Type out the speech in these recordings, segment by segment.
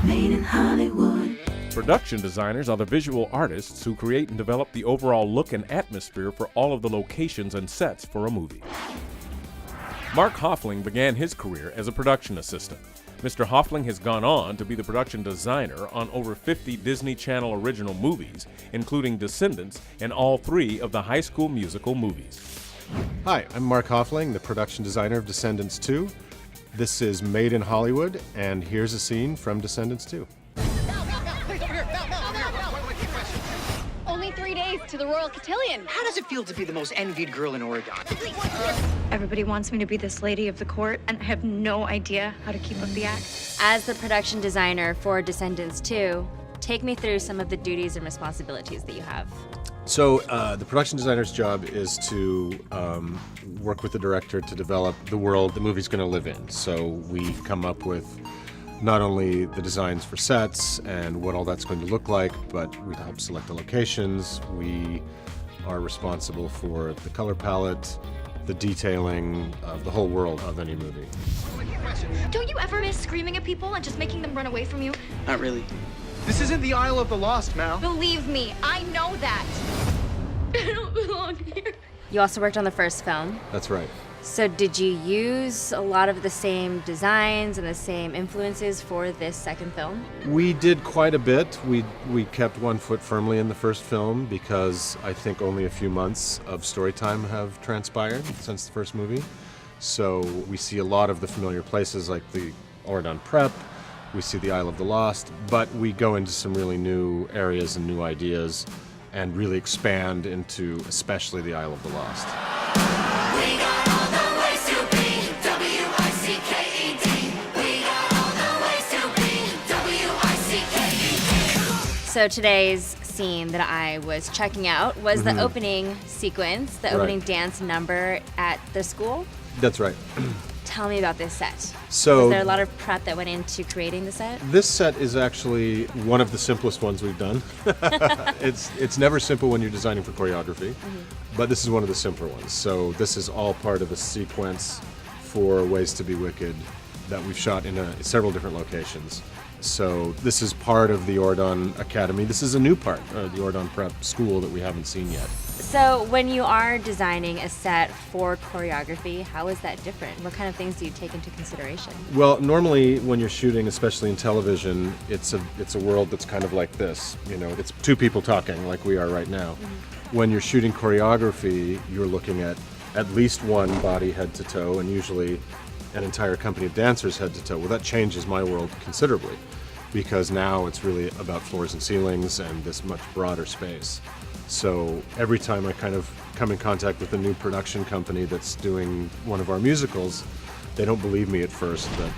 Made in Hollywood. Production designers are the visual artists who create and develop the overall look and atmosphere for all of the locations and sets for a movie. Mark Hofeling began his career as a production assistant. Mr. Hofeling has gone on to be the production designer on over 50 Disney Channel original movies, including Descendants and all 3 of the High School Musical movies. Hi, I'm Mark Hofeling, the production designer of Descendants 2. This is Made in Hollywood, and here's a scene from Descendants 2. Only 3 days to the Royal Cotillion. How does it feel to be the most envied girl in Oregon? Everybody wants me to be this lady of the court, and I have no idea how to keep up the act. As the production designer for Descendants 2, take me through some of the duties and responsibilities that you have. So the production designer's job is to work with the director to develop the world the movie's going to live in. So we come up with not only the designs for sets and what all that's going to look like, but we help select the locations. We are responsible for the color palette, the detailing of the whole world of any movie. Don't you ever miss screaming at people and just making them run away from you? Not really. This isn't the Isle of the Lost, Mal. Believe me, I know that. I don't belong here. You also worked on the first film. That's right. So did you use a lot of the same designs and the same influences for this second film? We did quite a bit. We kept one foot firmly in the first film because I think only a few months of story time have transpired since the first movie. So we see a lot of the familiar places like the Oregon Prep, we see the Isle of the Lost, but we go into some really new areas and new ideas and really expand into especially the Isle of the Lost. We got all the ways to be W-I-C-K-E-D. We got all the ways to be W-I-C-K-E-D. So today's scene that I was checking out was the opening sequence, the opening dance number at the school. That's right. Tell me about this set. So Was there a lot of prep that went into creating the set? this set is actually one of the simplest ones we've done. It's never simple when you're designing for choreography, but this is one of the simpler ones. So this is all part of a sequence for Ways to Be Wicked that we've shot in several different locations. So this is part of the Oregon Academy. This is a new part of the Oregon Prep School that we haven't seen yet. So when you are designing a set for choreography, how is that different? What kind of things do you take into consideration? Well, normally when you're shooting, especially in television, it's a world that's kind of like this. You know, it's 2 people talking like we are right now. When you're shooting choreography, you're looking at least one body head to toe, and usually an entire company of dancers head to toe. Well, that changes my world considerably because now it's really about floors and ceilings and this much broader space. So every time I kind of come in contact with a new production company that's doing one of our musicals, they don't believe me at first that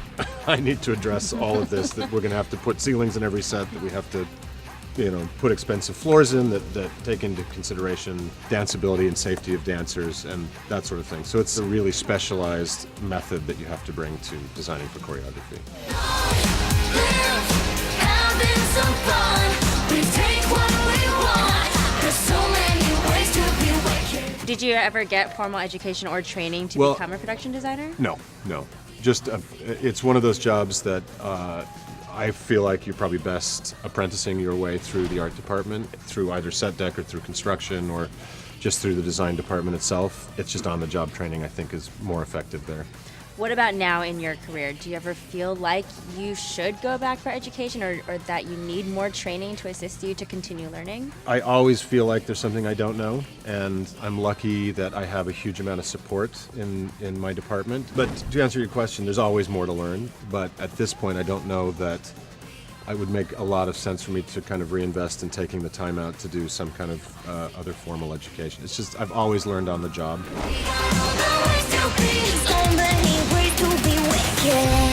I need to address all of this, that we're going to have to put ceilings in every set, that we have to, put expensive floors in that take into consideration danceability and safety of dancers and that sort of thing. So it's a really specialized method that you have to bring to designing for choreography. Having some fun. We take what we want. There's so many ways to be wicked. Did you ever get formal education or training to become a production designer? No. Just it's one of those jobs that I feel like you're probably best apprenticing your way through the art department, through either set deck or through construction or just through the design department itself. It's just on-the-job training, I think, is more effective there. What about now in your career? Do you ever feel like you should go back for education or that you need more training to assist you to continue learning? I always feel like there's something I don't know, and I'm lucky that I have a huge amount of support in my department. But to answer your question, there's always more to learn, but at this point I don't know that it would make a lot of sense for me to kind of reinvest in taking the time out to do some kind of other formal education. It's just I've always learned on the job. So many ways to be wicked.